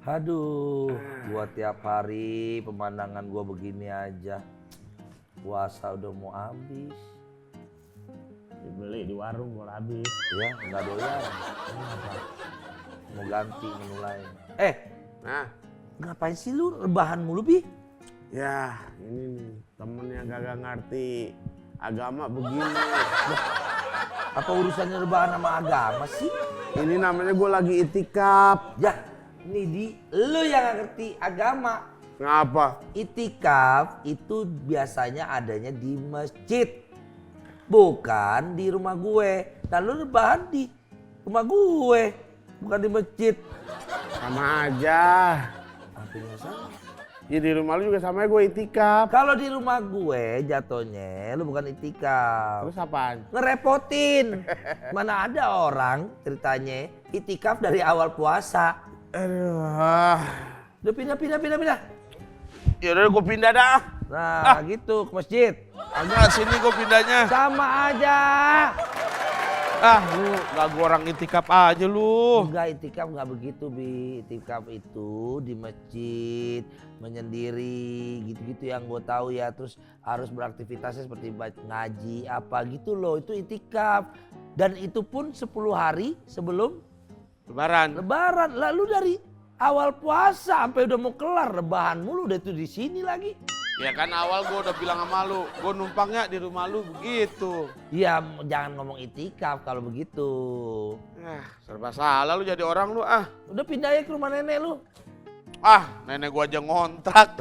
Aduh, gua tiap hari pemandangan gua begini aja. Puasa udah mau habis. Dibeli di warung mau habis. Ya, nggak doyan. Mau ganti menu lain. Nah, Ngapain sih lu rebahan mulu, Bi? ya ini nih temennya kagak ngerti agama begini. Apa urusannya rebahan sama agama sih? Ini namanya gue lagi itikaf. Ya, ini lu yang nggak ngerti agama. Ngapa? Itikaf itu biasanya adanya di masjid, bukan di rumah gue. Dan lu rebahan di rumah gue, bukan di masjid. Sama aja. Artinya sama. Ya di rumah lu juga sama gue itikaf. Kalau di rumah gue jatuhnya lu bukan itikaf. Terus apaan? Ngerepotin. Mana ada orang ceritanya itikaf dari awal puasa. Aduh. Udah pindah. Ya udah gue pindah dah. Nah gitu ke masjid. Agak sini gue pindahnya. Sama aja. Lu ganggu orang itikaf aja lu. Enggak, itikaf enggak begitu, Bi. Itikaf itu di masjid, menyendiri, gitu-gitu yang gue tahu ya. Terus harus beraktivitasnya seperti ngaji, apa gitu loh. Itu itikaf. Dan itu pun 10 hari sebelum Lebaran. Lalu dari awal puasa sampai udah mau kelar rebahan mulu udah itu di sini lagi. Ya kan awal gue udah bilang sama lu, gue numpangnya di rumah lu begitu. Iya, jangan ngomong itikaf kalau begitu. Serba salah lu jadi orang lu ah. Udah pindah ya ke rumah nenek lu. Nenek gue aja ngontrak.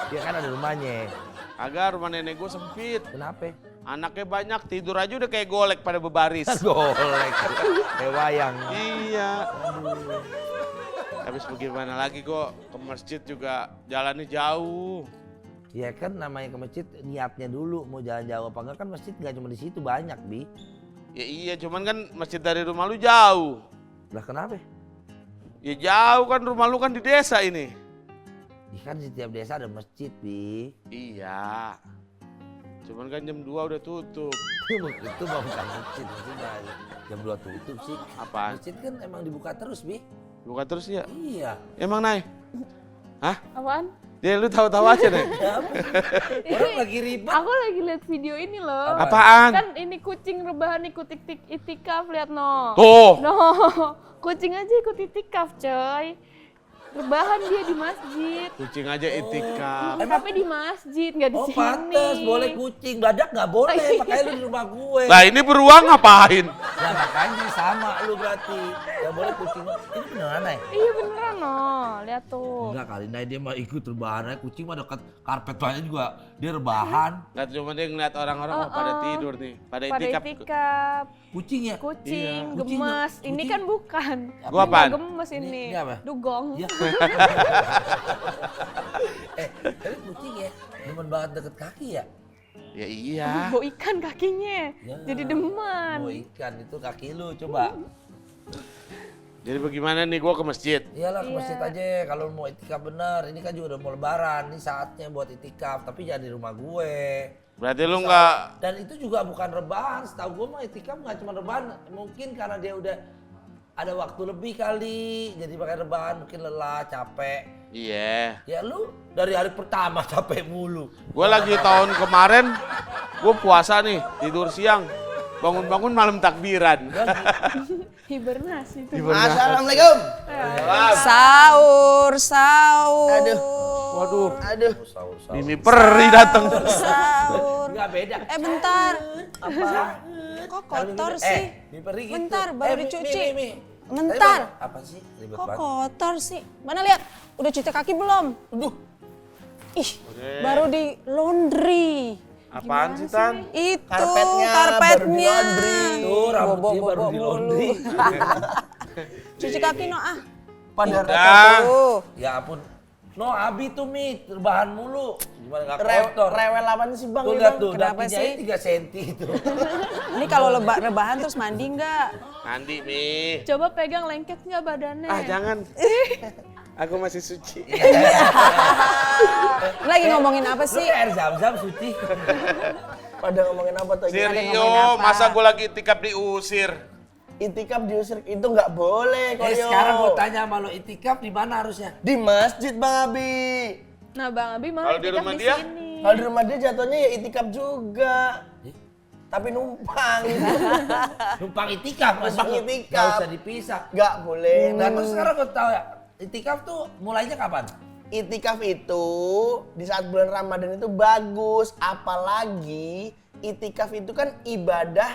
Ya kan ada rumahnya. Agak rumah nenek gue sempit. Kenapa? Anaknya banyak, tidur aja udah kayak golek pada bebaris. Golek. Kayak wayang. Iya. Habis bagaimana lagi gue ke masjid juga jalannya jauh. Ya kan namanya ke masjid niatnya dulu mau jalan jauh apa enggak kan masjid nggak cuma di situ banyak, Bi. Ya iya cuman kan masjid dari rumah lu jauh. Lah kenapa? Ya jauh kan rumah lu kan di desa ini. Ya kan di setiap desa ada masjid, Bi. Iya. Cuman kan jam 2 udah tutup. Itu mah bukan masjid, jam 2 tutup sih. Apaan? Masjid kan emang dibuka terus, Bi. Buka terus ya? Iya. Emang Nay? Hah? Apaan? Ya lu tahu-tahu aja Nay. Orang lagi ribet. Aku lagi lihat video ini loh. Apaan? Kan ini kucing rebahan ikut itikaf, lihat no. Tuh. No, kucing aja ikut itikaf, coy. Rebahan dia di masjid. Kucing aja itikaf. Tapi di masjid, nggak di Oh sini. pantes, boleh kucing. Badak nggak boleh, makanya lu di rumah gue. Lah ini beruang ngapain? Nah makanya sama lu berarti. Gak boleh kucing. Ini beneran, Nay? Iya beneran no, lihat tuh. Enggak kali, Nay dia mah ikut rebahan aja. Kucing mah dekat karpet banyak juga. Dia rebahan. Nggak cuma dia ngeliat orang-orang pada tidur nih. Pada Pada itikaf. itikaf, Kucing ya? kucing, Iya. gemes. Kucing. Ini kan bukan. Gua apaan? Nggak gemes ini. Ini apa? Dugong. Ya. Tapi kucing ya, demen banget deket kaki ya? Ya iya. Bau ikan kakinya. Ya. Jadi demen. Mau ikan itu kaki lu, coba. Jadi bagaimana nih gua ke masjid? Iyalah ke Iya. masjid aja kalau mau itikaf bener. Ini kan juga udah mau lebaran, ini saatnya buat itikaf. Tapi jangan di rumah gue. Berarti lu nggak. Dan itu juga bukan rebahan, setahu gue mah itikaf nggak cuma rebahan. Mungkin karena dia udah ada waktu lebih kali, jadi pakai rebahan mungkin lelah, capek. Iya. Ya lu dari hari pertama capek mulu. Gua lagi tahun kemarin, gua puasa nih, tidur siang. Bangun-bangun malam takbiran. Hibernasi itu. Assalamualaikum. Sahur. Aduh. Waduh, Sahur. Mimi Peri datang. Sahur. Nggak beda. Bentar. Apa? Kok kotor sih? Miperi gitu. Bentar, baru dicuci. Mi. Bentar. Apa sih? Ribet Kok banget. kotor sih? Mana lihat? Udah cuci kaki belum? Aduh. Ih, baru di laundry. Apaan sih Tan? Itu Karpetnya karpetnya. baru di laundry. Tuh rambutnya baru di laundry. Cuci kaki no ah. Udah. Tuh. Ya ampun. No, Abi tuh Mi, rebahan mulu. Gimana nggak kotor? Rewel apaan sih bang? Tuh lihat tuh, Kenapa dakinya sih? 3 cm itu. Ini kalau rebahan terus mandi nggak? Mandi Mi. Coba pegang lengket nggak badannya? Jangan. Aku masih suci. Lagi ngomongin apa Lu sih? kayak air zam-zam suci. Pada ngomongin apa tuh? Serio, masa gue lagi itikaf diusir? itikaf diusir itu nggak boleh Koyo. Sekarang gue tanya sama lo, itikaf di mana harusnya? Di masjid Bang Abi. Nah Bang Abi Kalau malah di itikaf rumah di dia? sini. Kalau di rumah dia jatuhnya ya itikaf juga. Tapi numpang. Numpang itikaf Numpang maksudnya. itikaf. Nggak usah dipisah. Nggak boleh. Nah terus sekarang gue tahu ya, itikaf tuh mulainya kapan? Itikaf itu di saat bulan Ramadan itu bagus, apalagi itikaf itu kan ibadah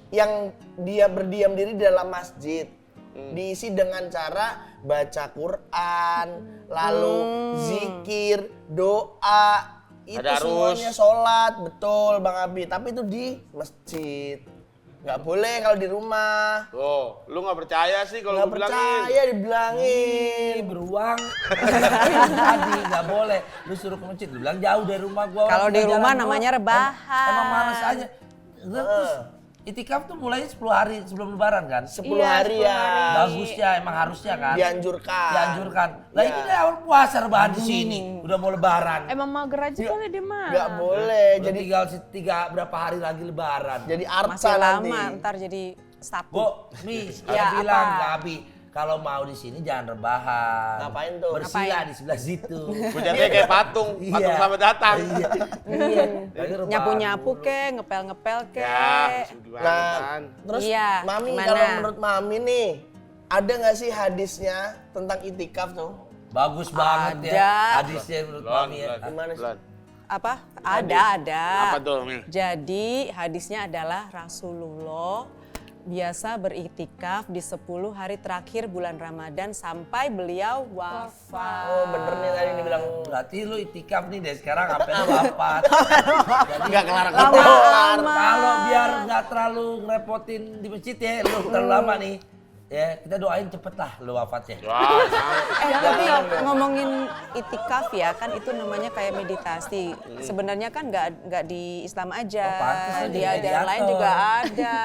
yang dia berdiam diri di dalam masjid. Diisi dengan cara baca Quran, lalu zikir, doa, itu Tadarus. semuanya sholat, betul Bang Abi. Tapi itu di masjid, nggak boleh kalau di rumah. Tuh, lu nggak percaya sih kalau Nggak gue bilangin. percaya dibilangin. Ini beruang. Tadi nggak boleh. Lu suruh ke masjid, lu bilang jauh dari rumah gua. Kalau di Jalan rumah gua. namanya rebahan. Emang males aja. Terus itikaf tuh mulainya 10 hari sebelum lebaran kan? 10 Iya, hari 10 ya. hari. Bagusnya emang harusnya kan? Dianjurkan. Dianjurkan. Lah Ya. ini dari awal puasa rebahan di sini. Udah mau lebaran. Emang mager aja kali dia mah. Nggak boleh. Udah Jadi tinggal berapa hari lagi lebaran. jadi arca Masih nanti. lama, ntar jadi satu. Bu, Mi, Ya, saya bilang apa? ke Abi, kalau mau di sini jangan rebahan. Ngapain tuh? Bersilah di sebelah situ. Gue jatuhnya kayak patung selamat datang. Iya. Lagi rebahan Nyapu-nyapu dulu. ke, ngepel-ngepel ke. Ya, gimana Nah, kan? terus Iya, Mami gimana? kalau menurut Mami nih, ada nggak sih hadisnya tentang itikaf tuh? Bagus banget Ada. ya hadisnya menurut Belum, Mami ya. belum, Gimana sih? belum. Apa? Ada. Apa tuh, Mi? Jadi hadisnya adalah Rasulullah biasa beriktikaf di 10 hari terakhir bulan Ramadan sampai beliau wafat. Oh bener nih tadi dibilang Berarti lu itikaf nih deh sekarang sampai lu wafat. nggak kelar Kalau biar nggak terlalu ngerepotin di masjid ya, lu terlalu lama nih. Ya, kita doain cepet lah lu wafatnya. Wah, Tapi ngomongin itikaf ya kan itu namanya kayak meditasi. Sebenarnya kan nggak di Islam aja, Oh, pantes lu di jadi ajaran lain mediator. juga ada.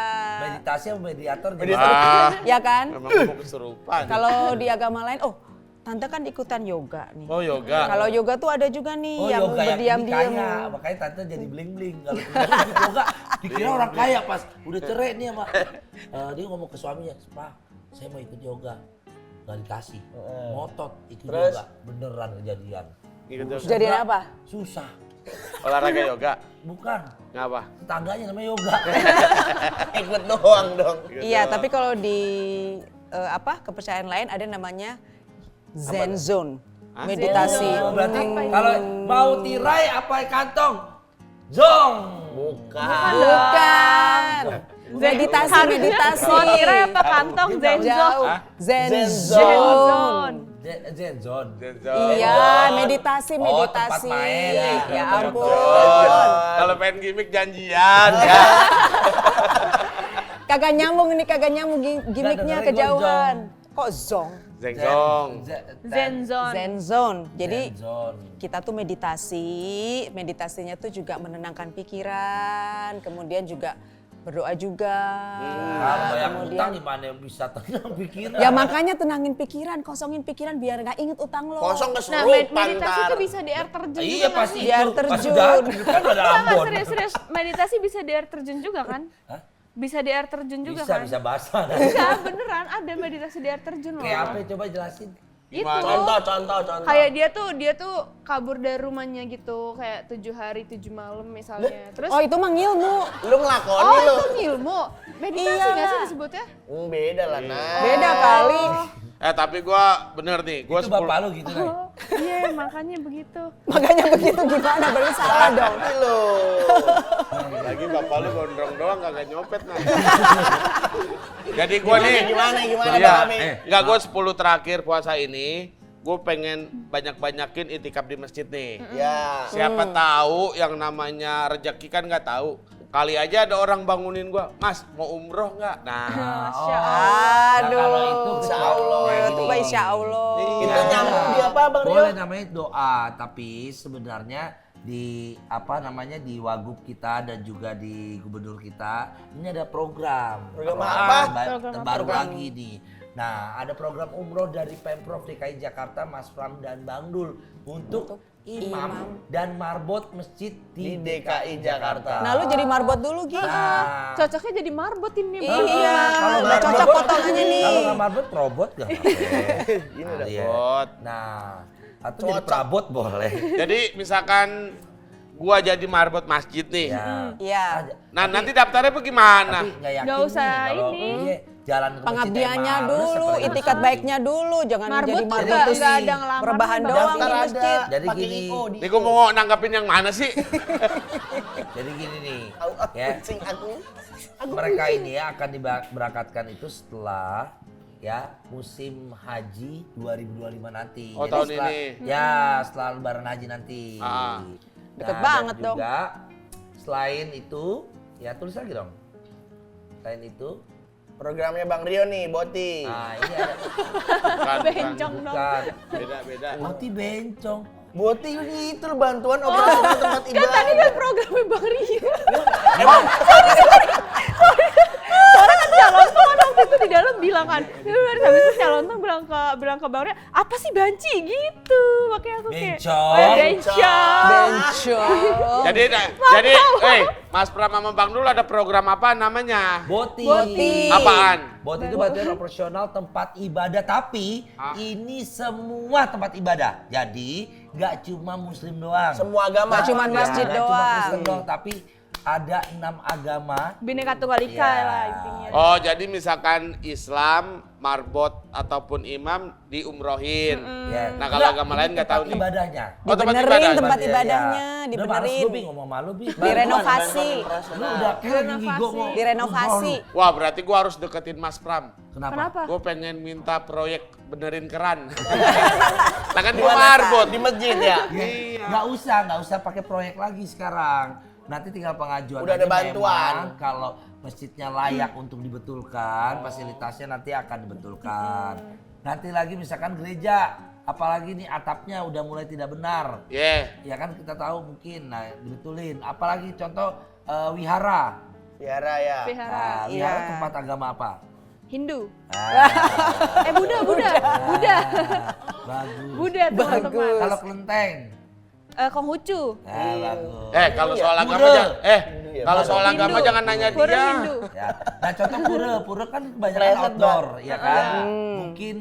Meditasi sama mediator. ah, Ya kan? memang gue mau kesurupan. Kalau di agama lain, oh tante kan ikutan yoga nih. Oh, yoga. Kalau yoga tuh ada juga nih Oh yang yoga yang ini berdiam-diam. kaya, makanya tante jadi bling-bling. Kalau ikut yoga, dikira orang kaya pas udah cerai nih sama. Dia ngomong ke suaminya, Pak saya mau ikut yoga. Gak dikasih, ngotot ikut Terus? yoga. Beneran kejadian. Gitu. Jadian apa? Susah, Olahraga yoga. bukan. Ngapa? Tetangganya namanya yoga. ikut doang dong. Iya, tapi kalau di kepercayaan lain ada namanya Zen Zone. Meditasi. Oh, berarti kalau mau tirai apa kantong? Zong. Bukan. Bukan. Meditasi. Mau tirai apa kantong Zen Jauh. Zone? Zen Zen Zone. Zone. Zen zone. Iya, meditasi. tempat main. Ya ampun. Kalau pengen gimmick janjian ya. Kagak nyambung gimmicknya dengerin kejauhan. Kok zong? Zengzong. Zen Zone. Zen Zone. Jadi Zen zone. kita tuh meditasinya tuh juga menenangkan pikiran, kemudian juga berdoa juga. Kalau banyak kemudian utang gimana bisa tenang pikiran? ya makanya tenangin pikiran, kosongin pikiran biar nggak inget utang lo. Kosong Nah, kesurupan meditasi ntar. itu bisa di air terjun Iya juga pasti kan? Biar itu. Pas terjun. udah kan ada Enggak, Ambon. serius. Meditasi bisa di air terjun juga kan? Hah? Bisa di air terjun juga Bisa kan? bisa basah. Bisa, beneran ada meditasi di air terjun loh. Kayak apa coba jelasin? Itu. Contoh. Kayak dia tuh kabur dari rumahnya gitu, kayak 7 hari 7 malam misalnya. Terus Oh itu mah ngilmu. Lu ngelakoni oh lu. itu ilmu. Meditasi Iya. nggak sih disebutnya? Beda lah nah. Beda kali. Tapi gua bener nih, gua Itu bapak lu gitu Nay. Oh, iya makanya begitu. Makanya begitu gimana berarti salah dong. Tapi lu. lagi bapak lu gondrong doang kagak nyopet nah. Jadi gua nih Gimana Iya, Bang Ami? enggak gue 10 terakhir puasa ini, gue pengen banyak-banyakin itikaf di masjid nih. Ya. Siapa tahu yang namanya rezeki kan nggak tahu. Kali aja ada orang bangunin gue, Mas mau umroh nggak? Nah, Masya Aduh. Nah, kalau itu Insya Allah. Itu mah insya Allah. Itu nyambung di apa Bang Rio? Boleh namanya doa, tapi sebenarnya di di wagub kita dan juga di gubernur kita ini ada program Program apa? baru lagi nih Nah, ada program umroh dari Pemprov DKI Jakarta, Mas Pram dan Bang Dul untuk imam dan marbot masjid di DKI Jakarta. Nah, lu jadi marbot dulu Gi. Nah, Cocoknya jadi marbot ini. Iya, kalau udah nggak cocok marbot- potongannya nih. Kalau nggak marbot, robot nggak apa-apa. Ini udah Bot. Nah, atau jadi perabot boleh. Jadi misalkan gua jadi marbot masjid nih. Ya. Iya. Nah, nanti daftarnya bagaimana? Tapi nggak yakin Nggak usah nih kalau ini. iya, jalan ke masjid Pengabdiannya emang harus dulu, seperti itu. itikat baiknya dulu, jangan Marbot jadi tuh marbot nggak terus ada ngelamar. rebahan Bang. doang Daftar di ada, masjid. Jadi pakai gini. IO. Nih gua mau nanggapin yang mana sih? Jadi gini nih, Aku ya. kucing aku. Mereka ini ya akan diberangkatkan itu setelah ya musim haji 2025 nanti. Oh, tahun setelah, ini. Ya, setelah lebaran haji nanti. Ah. Deket dan banget dong. juga, selain itu, ya tulis lagi dong. Selain itu, Programnya Bang Rio nih, Boti. nah ini ada Bukan, Bencong dong. bukan. Beda. Boti bencong. Boti itu loh bantuan operasional tempat Kan tadi ibadah. kan programnya Bang Rio. Emang Soalnya kan Calontong kan waktu itu di dalam bilang kan, habis itu Calontong bilang ke Bang Ria, apa sih banci gitu, makanya aku kayak, Bencong. oh ya bencong. Bencong. Jadi, Mas Pram sama Bang Dul ada program apa namanya? Boti. Apaan? Bot itu bantuan operasional tempat ibadah, tapi ini semua tempat ibadah. Jadi nggak cuma muslim doang. Semua agama. Nggak cuma Ya, masjid nggak cuma doang. muslim doang, tapi ada 6 agama. Bineka Tunggal Ika Ya. lah intinya. Oh, jadi misalkan Islam, marbot ataupun imam diumrohin. Ya. Nah, kalau agama lain nggak tahu tempat nih. ibadahnya. Oh, tempat Dibenerin ibadah. tempat Ya, ya. ibadahnya, Udah males dibenerin. gue Bi, ngomong malu Bi. Direnovasi. Lu udah keren gigo mau. Direnovasi. Wah, berarti gua harus deketin Mas Pram. Kenapa? Kenapa? Gue pengen minta proyek benerin keran. Nah, kan gua marbot. Di masjid ya. Ya, nggak usah pakai proyek lagi sekarang. Nanti tinggal pengajuan Udah ada aja bantuan. memang kalau masjidnya layak untuk dibetulkan, fasilitasnya nanti akan dibetulkan. Nanti lagi misalkan gereja, apalagi nih atapnya udah mulai tidak benar. Yeah. Ya kan kita tahu mungkin, nah dibetulin. Apalagi contoh wihara. Biara ya. Vihara. Nah, wihara Iya. tempat agama apa? Hindu. Ah, Buddha. bagus. Buddha teman-teman. Kalau kelenteng, Konghucu. bagus. Kalau soal agama Pura. kalau soal Hindu. agama jangan nanya Pura dia. Hindu. Ya. Nah contoh pura kan kebanyakan Pleset, outdoor, ya kan? Hmm. Mungkin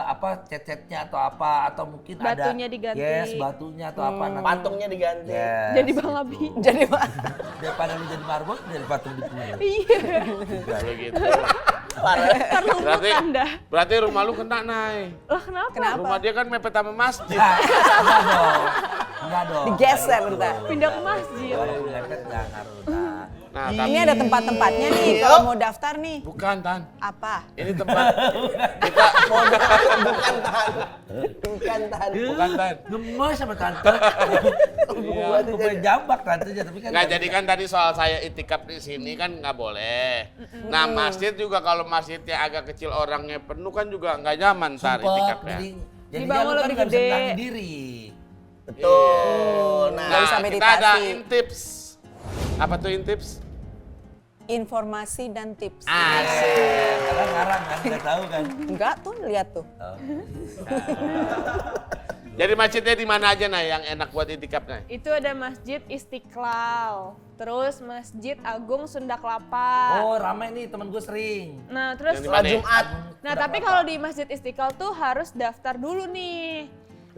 apa cat-catnya atau apa, atau mungkin Batunya ada diganti. yes batunya atau apa nanti. Patungnya diganti. Yes, Jadi Bang gitu. Abi. Jadi Daripada lu jadi marbot, jadi patung di pura. Iya. Begitu. Terlalu Anda. Berarti rumah lu kena, Nay. Lah kenapa? Kenapa? Rumah dia kan mepet sama masjid. Nah, enggak dong. Enggak dong. Digeser Gitu. ntar. Pindah ke masjid. Kalau mepet enggak ngaruh. Nah. Nah, ini ada tempat-tempatnya nih kalau mau daftar nih. bukan, Tan. Apa? Ini tempat kita Bukan tahan. bukan, Tan. Gemes sama tante. Iya, aku pengen jambak tantenya tapi kan Nggak, jadi kan tadi soal saya itikaf di sini kan nggak boleh. Nah, masjid juga kalau masjidnya agak kecil orangnya penuh kan juga nggak nyaman ntar sumpah, itikafnya. jadi Dibangun lu kan lebih nggak bisa gede. tenangin diri. Betul. Nggak Nah, usah kita ada meditasi. intips. Apa tuh intips? Informasi dan tips. Asik. Karena ngarang kan nggak tahu kan. Enggak tuh, lihat tuh. Oh. Jadi masjidnya di mana aja, Nay, yang enak buat itikafnya? Itu ada Masjid Istiqlal, terus Masjid Agung Sunda Kelapa. Oh ramai nih temen gue sering. Nah terus, Yang di setelah mana? Jumat. nah tapi kalau di Masjid Istiqlal tuh harus daftar dulu nih,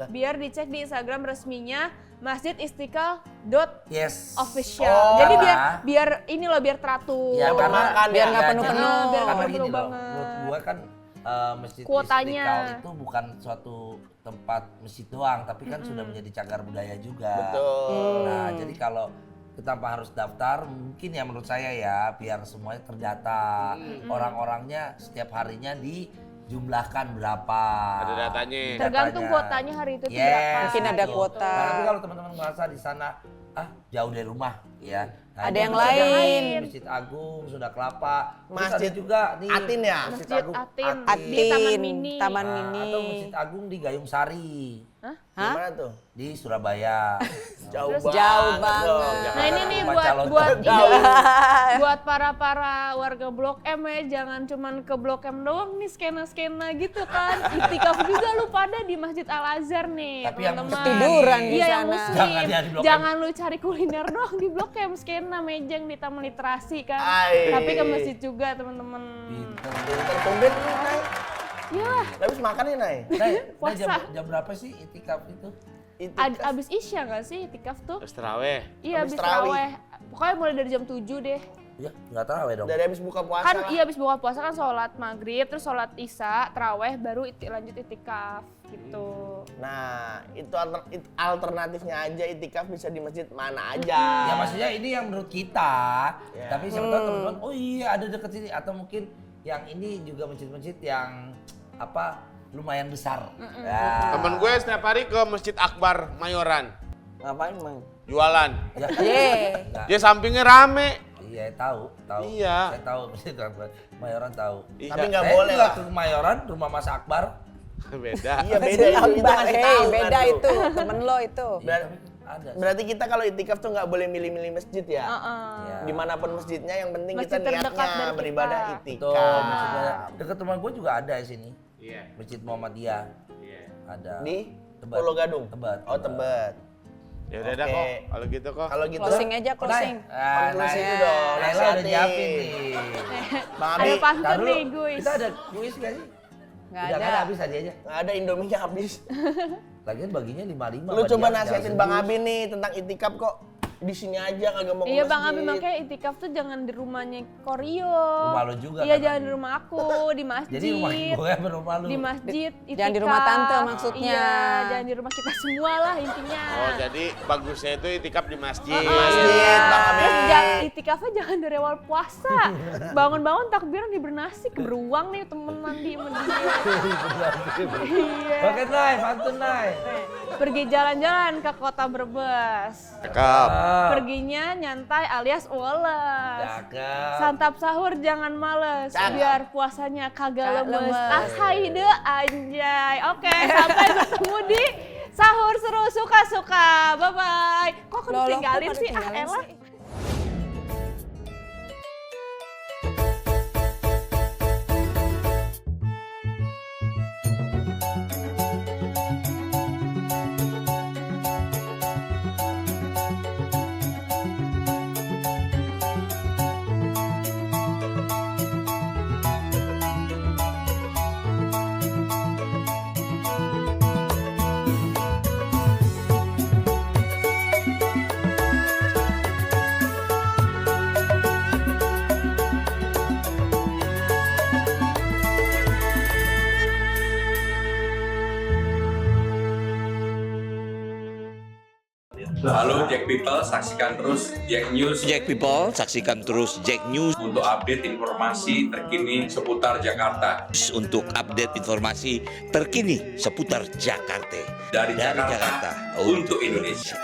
biar dicek di Instagram resminya masjidistiqlal.official. Yes. Jadi Karena- biar ini loh biar teratur. Ya karena makan biar ya. nggak ya, penuh-penuh. karena- Biar nggak karena penuh gini loh, banget. menurut gue kan Masjid Kuotanya. Istiqlal itu bukan suatu tempat masjid doang, tapi kan sudah menjadi cagar budaya juga. Betul. Nah, jadi kalau kita harus daftar, mungkin ya menurut saya ya, biar semuanya terdata. Orang-orangnya setiap harinya dijumlahkan berapa. Ada datanya. Tergantung kuotanya hari itu tuh Yes, berapa. Mungkin ada betul. kuota. Nah, tapi kalau teman-teman merasa di sana jauh dari rumah, ya. Ada ini yang masjid lain. Masjid Agung, Sunda Kelapa. Terus Masjid ada juga nih. Atin ya? Masjid Agung. Atin, Atin, di Taman Mini. Taman Nah, Mini. atau Masjid Agung di Gayung Sari Hah? Gimana tuh? di Surabaya. Jauh Terus banget. jauh dong. banget. Nah ini nih Rumah buat calon buat jauh. buat para warga Blok M ya, jangan cuman ke Blok M doang nih skena-skena gitu kan. Itikaf juga lu pada di Masjid Al Azhar nih, Tapi yang teman-teman. Tiduran di Iya yang sana. muslim. Jangan ya di Blok M. Jangan lu cari kuliner doang di Blok M, skena mejeng di Taman Literasi kan. Ai. Tapi ke masjid juga teman-teman. Pinter. Pinter tumben lu, Nay. Iya, Habis makan nih, Nay. Nah, Puasa. jam berapa sih itikaf itu? abis Isya nggak sih itikaf tuh? Terus terawih. Iya Abis abis tarawih. taraweh. Pokoknya mulai dari jam 7 deh. Ya, nggak tahu ya dong. Dari habis buka puasa. Kan lah. iya abis buka puasa kan sholat maghrib, terus sholat isya, teraweh, baru lanjut itikaf gitu. Nah, itu alternatifnya aja itikaf bisa di masjid mana aja. Ya maksudnya ini yang menurut kita. Ya. Tapi siapa tahu teman-teman, oh iya ada deket sini atau mungkin yang ini juga masjid-masjid yang apa lumayan besar. Ya. Temen gue setiap hari ke Masjid Akbar Mayoran. Ngapain, Mang? Jualan. Ya. Ye. Enggak. Dia sampingnya rame. Iya tahu. Iya. Saya tahu masjid Akbar Mayoran tahu. Iya. Tapi nggak Saya boleh juga lah. ke Mayoran, rumah Mas Akbar. Beda. Iya beda itu Akbar, kasih hey, tahu beda kan, itu, temen lo itu. Iya, tapi ada. Berarti kita kalau itikaf tuh nggak boleh milih-milih masjid ya. Ya. Dimanapun masjidnya yang penting Masjid kita terdekat dari niatnya kita. beribadah Betul, itikaf. masjid banyak. Dekat rumah gue juga ada di sini. Iya. Masjid Muhammadiyah. Iya. Ada. Di Tebet. Pulau Gadung. Tebet. Oh, Tebet. Ya udah dah Oke. kok. Kalau gitu kok. Kalau gitu Closing aja, closing. Konklusi Nah, itu dong, Naila udah nasihatin. nyiapin nih. Bang Ada Abi, pantun Taruh dulu. nih guys. Kita ada kuis nggak sih? Nggak Udah ada. kan habis tadi aja. nggak ada Indominya habis. Lagian baginya 5-5. Lu sama coba dia, nasihatin jangan Bang serius. Abi nih tentang itikaf kok di sini aja kagak mau ke Iya Bang Abi masjid. makanya itikaf tuh jangan di rumahnya Korio. Rumah lu juga Iya kan, jangan Abi? di rumah aku, di masjid. Jadi rumah gue apa rumah lu? Di masjid itikaf. Jangan di rumah tante maksudnya. Iya, jangan di rumah kita semua lah intinya. Oh jadi bagusnya itu itikaf di masjid. Masjid, Bang Abi. Terus itikafnya jangan dari awal puasa. Bangun-bangun takbiran di bernasi beruang nih temen mandi sama dia. Iya. Oke, Nay, pantun, Nay. Pergi jalan-jalan ke kota Brebes. Cakep. Perginya nyantai alias woles. Cakep. Santap sahur jangan males, Cakep. biar puasanya kagak lemes. lemes. Ah haide anjay. Oke, sampai bertemu di sahur seru suka-suka. Bye-bye. Kok aku Loh, loh, ditinggalin kok sih? Ah ditinggalin elah. sih? Halo Jack People, saksikan terus Jack News Jack People, saksikan terus Jack News untuk update informasi terkini seputar Jakarta. untuk update informasi terkini seputar Jakarta. Dari Jakarta Jakarta untuk Indonesia.